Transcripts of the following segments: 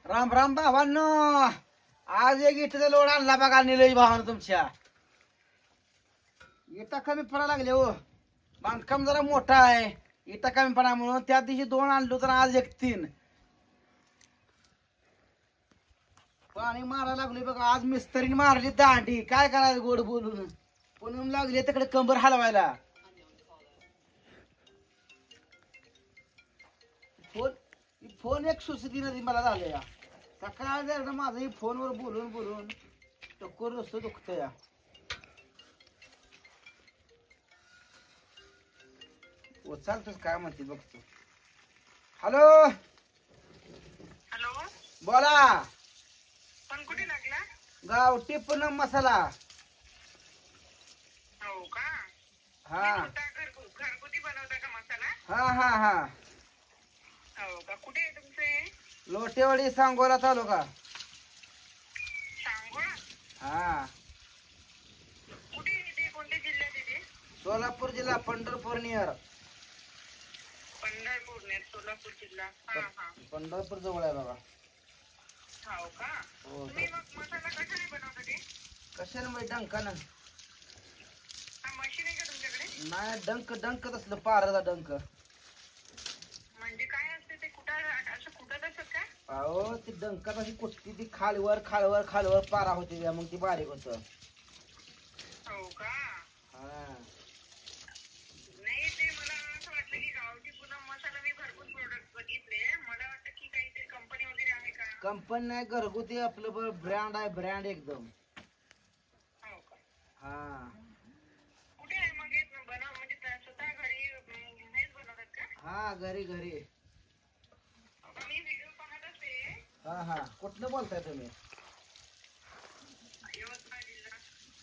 राम राम भावांनो. आज एक इटचा लोड आणला बघा निलेश भावानं तुमच्या. इटा कमी पडा लागले हो. बांधकाम जरा मोठा आहे. इटा कमी पडा म्हणून त्या दिवशी 2 आणलो तर आज 1 3. पाणी मारायला लागले बघा. आज मिस्त्रीने मारली दांडी. काय करायचं गोड बोलून. पुन्हा लागले तिकडे कंबर हलवायला. फोन एक सुस्ती नदी मला झालं या. सकाळ जर माझं फोनवर बोलून बोलून टक्कर नुसतं दुखत या. चालतोच काय म्हणते बघतो. हॅलो हॅलो, बोला. पण कुठे लागला? गावठी पुन्हा मसाला. हो का? हा घरगुती बनवता का मसाला? हा हा हा. हो का? कुठे आहे तुमचे? लोटेवाडी सांगोला तालुका. सांगोळा? हा. कुठे येते? कोणत्या जिल्ह्यात येते? सोलापूर जिल्हा पंढरपूर नियर. पंढरपूर ने सोलापूर जिल्हा. हा हा. पंढरपूर जवळ आहे बघा. हो का? हो. तुम्ही मग मसाला कशाने बनवता ते? कशाने म्हणजे डंकानं. हा, मशीन आहे का तुमच्याकडे? नाही डंक डंक तसलं पारदा डंक. म्हणजे काय असते ते? असं कुठत असत का? अहो ती डंकात अशी कुठती ती खालवर खालवर खालवर पारा होती त्या मग ती बारीक होत. हो का? हा. नाही, ते मला असं वाटलं की गावठी पुन्हा मसाला मी भरपूर प्रोडक्ट बघितले. मला वाटतं की काहीतरी कंपनी वगैरे आहे का? कंपनी नाही घरगुती आपलं ब्रँड आहे. ब्रँड एकदम. हो का? हा कुठे आहे मग हे बनव? म्हणजे स्वतः घरी हेच बनवतात का? हा घरी घरी. मी व्हिडिओ पाहत असते. हा हा. कुठलं बोलताय तुम्ही? यवतमाळ जिल्हा.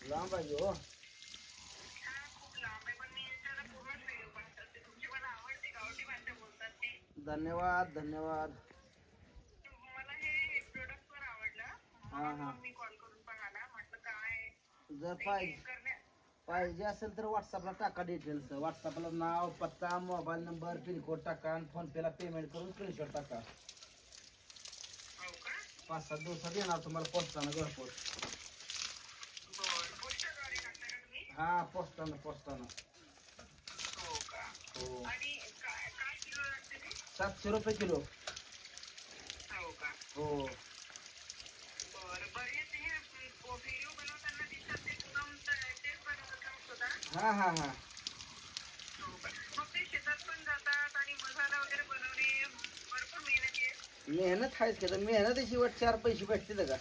लांब आहे हो. हा, खूप लांब आहे, पण मी त्याला पूर्णच व्हिडिओ पाहत असते. तुमची मला आवडते गावठी भाषा बोलतात ते. धन्यवाद धन्यवाद. मला हे प्रोडक्ट पण आवडलं. हा हा. मी कॉल करून पाहिला. म्हटलं काय जर करण्या. पाहिजे असेल तर व्हॉट्सअपला टाका डिटेल्स. व्हॉट्सअपला नाव पत्ता मोबाईल नंबर पिनकोड टाका आणि फोन पेला पेमेंट करून स्क्रीनशॉट टाका. हो का? 5-7 दिवसात येणार तुम्हाला पोस्टानं घरपोच. बरं. पोस्टाद्वारे टाकता का तुम्ही? हा पोस्टानं पोस्टानं. हो का? हो. आणि काय काय किलो लागते ते? 700 रुपये किलो. हो का? हो. बरं. बरेच हे व्हिडिओ बनवताना दिसतात ते पूनम तेच बनवतात का स्वतः? हा हा हा. हो का? मग ते शेतात पण जातात आणि मसाला वगैरे बनवणे भरपूर मेहनती आहे. मेहनत आहेच की. मेहनत शेवट 4 पैसे भेटतील का? हा,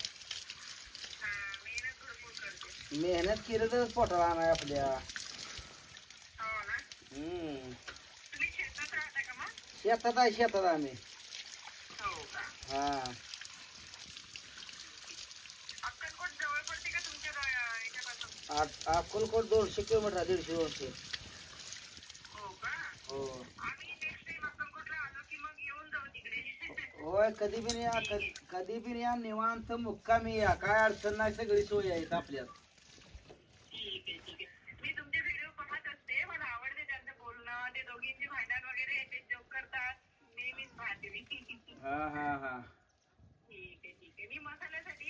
मेहनत भरपूर करते. मेहनत केलं तर पोटाला आणाय आपल्या. हो ना? तुम्ही शेतात राहता का मग? शेतात आहे शेतात आम्ही. हो का? हा. अक्कलकोट जवळ पडते का तुमच्या याच्यापासून? अक्कलकोट 200 किलोमीटर 150-200. हो का? हो. आम्ही नेक्स्ट टाइम अक्कलकोटला आलो की मग येऊन जाऊ तिकडे. होय कधी बी या कधी बी या. निवांत मुक्कामी या. काय अडचण नाही. सगळी सोय आहेत आपल्यात. ठीक आहे ठीक आहे. मी तुमचे व्हिडिओ पाहत असते. मला आवडते त्यांचं बोलणं. ते दोघींचे भांडण वगैरे ते जोक करतात. नेहमीच पाहते मी. हा हा हा. ठीक आहे ठीक आहे. मी मसाल्यासाठी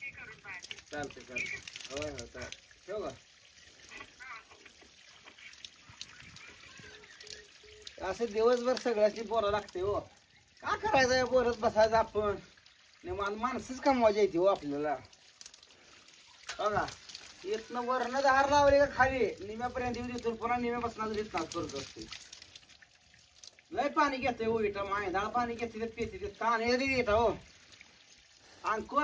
हे करून पाहते. चालतंय चालतंय. होय होय चालतंय. ठेवू का? असं दिवसभर सगळ्याची बोलावं लागते हो. का करायचं बोलत बसायचं आपण. माणसंच कमवायची येते हो आपल्याला. बघा इथनं वरनं धार लावली का खाली निम्यापर्यंत येऊ देतो. पुन्हा निम्यापासून रिचार्ज करत असते. लय पाणी घेते हो इथं. मायदाळ पाणी घेते पेते ते ताण येते हो. अंकु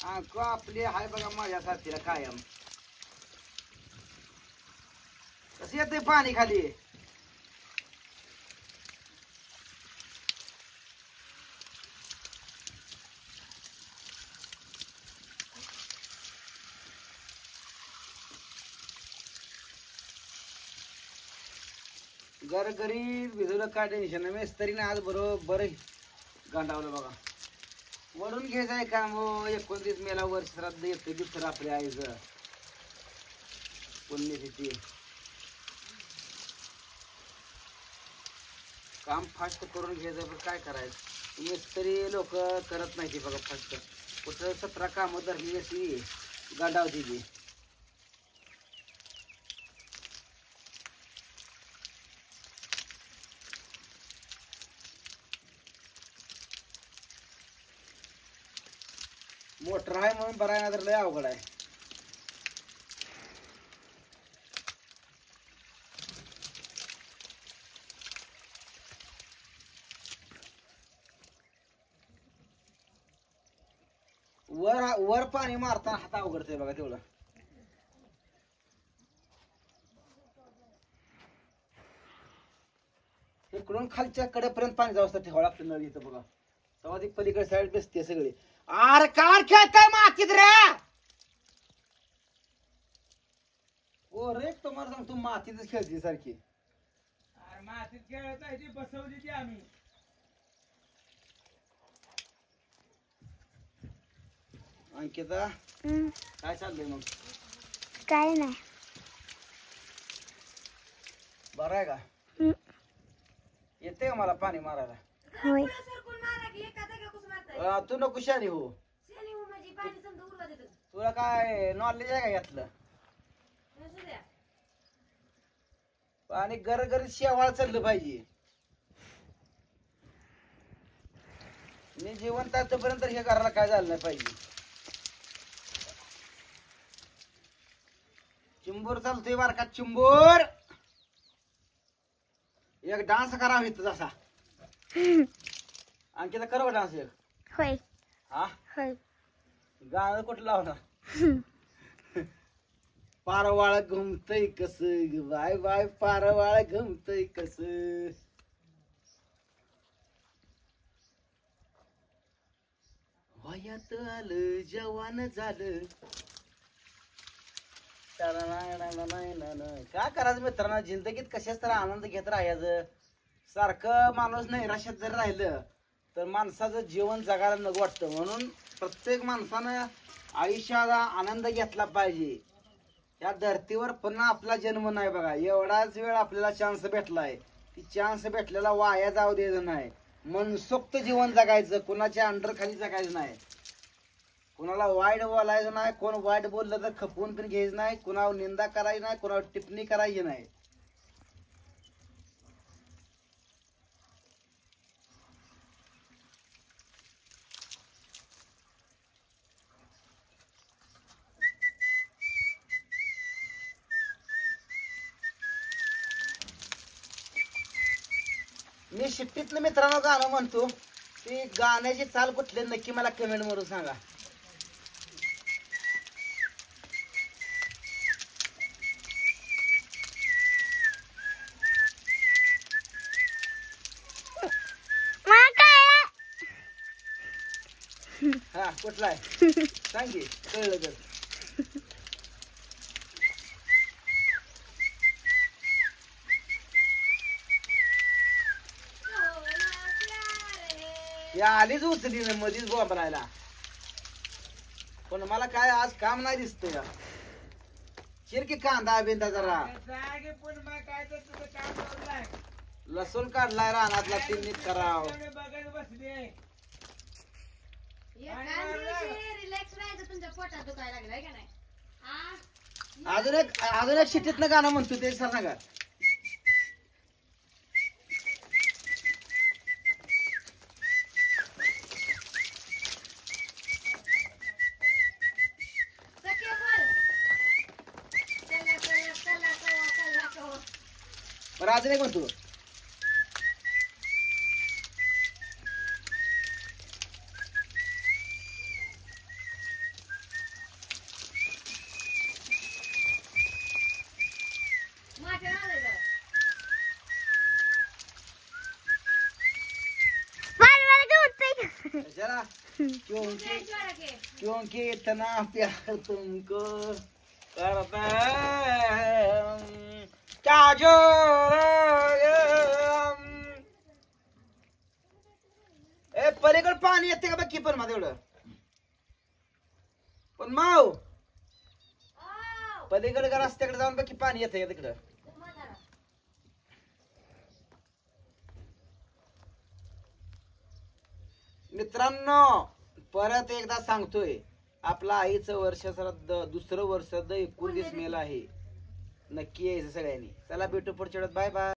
अंकु आपली हाय बघा माझ्या साथीला कायम. कसं येते पाणी खाली. घरी भिजवलं काय टेन्शन नाही. मेस्तरीने आज बरोबर गांडावलं बघा. वरून घ्यायचंय काम हो. 29 मेला वर्ष श्राद्ध येतं बिस्तर आपल्या आईचं पुण्यतिथी. काम फास्ट करून घ्यायचं पण काय करायचं. मिस्त्री लोक करत नाही ते बघा फक्त कुठं 17 कामं धरली अशी गांडावती ती. मोटर आहे म्हणून बरं आहे ना तर लय अवघड आहे. वर वर पाणी मारताना हात अवघडतंय बघा तेवढं. इकडून खालच्या कडेपर्यंत पाणी जाऊ असतं ठेवावं लागतं नळ इथं बघा. तेव्हा ती पलीकडे साईड बेसते सगळी. आर कार खेळताय मातीत रे. ओ रे तुम्हाला सांगतो मातीतच खेळते सारखी. मातीत खेळत नाही ती बसवली ती आम्ही. अंकिता काय चाललंय मग? काय नाही. बरं आहे का? येते का मला पाणी मारायला? होय. तू नको शानी हो. तुला काय नॉलेज आहे का यातलं? आणि गरगरीत शेवाळ चाललं पाहिजे. मी जिवंत आतापर्यंत हे करायला काय झालं नाही पाहिजे. चिंबोर चालतोय बार का चिंबोर. एक डान्स करावा इथं जसा. अंकिता कर डान्स एक. होय. हा होय. गाणं कुठं लावणार? पारवाळ घुमतय कस बाय बाय पारवाळ घुमतय कस. वयात आलं जवान झालं. काय करायचं मित्रांनो जिंदगीत कशाच तर आनंद घेत राहायचं. सारखं माणूस नैराश्यात जर राहिलं तर माणसाचं जीवन जगायला नको वाटतं. म्हणून प्रत्येक माणसानं आयुष्याला आनंद घेतला पाहिजे. या धर्तीवर पुन्हा आपला जन्म नाही बघा. एवढाच वेळ आपल्याला चान्स भेटलाय. ती चान्स भेटलेला वाया जाऊ द्यायचं नाही. मनसोक्त जीवन जगायचं. कुणाच्या अंडर खाली जगायचं नाही. कुणाला वाईट बोलायचं नाही. कोण वाईट बोललं तर खपवून पण घ्यायचं नाही. कुणावर निंदा करायची नाही. कुणावर टिप्पणी करायची नाही. मी शिट्टीतलं मित्रांनो गाणं म्हणतो. ती गाण्याची चाल कुठले नक्की मला कमेंट मधून सांगा. हा कुठला आहे सांग की कळलं तर. या आलीच उचली ना मधीच बोंबरायला. पण मला काय आज काम नाही दिसतंय का. चिरकी कांदा बिंदा जरा. जागे पण मग काय तर तुझं काम चाललंय. लसूण काढलाय रानातला ती नीट कराव. बघत बसले. रिलॅक्स राहायचं. तुमच्या पोटात दुखायला लागलाय का नाही? अजून एक शिट्टीतनं गाणं म्हणतो ते सांगा. बरं अजून एक म्हणतो. जरा क्योंकि इतना प्यार तुमको करता है क्या जो. ए पलीकडे पाणी येते का बघ पण माझं एवढं. पण माव पलीकडे का रस्त्याकडे जाऊन बघ पाणी येते का तिकडं. मित्रांनो परत एकदा सांगतोय आपला आईचं वर्ष श्राद्ध दुसरं वर्ष 29 मेला आहे. नक्की यायचं सगळ्यांनी. चला भेटू पुढच्या वेळेस. Bye bye.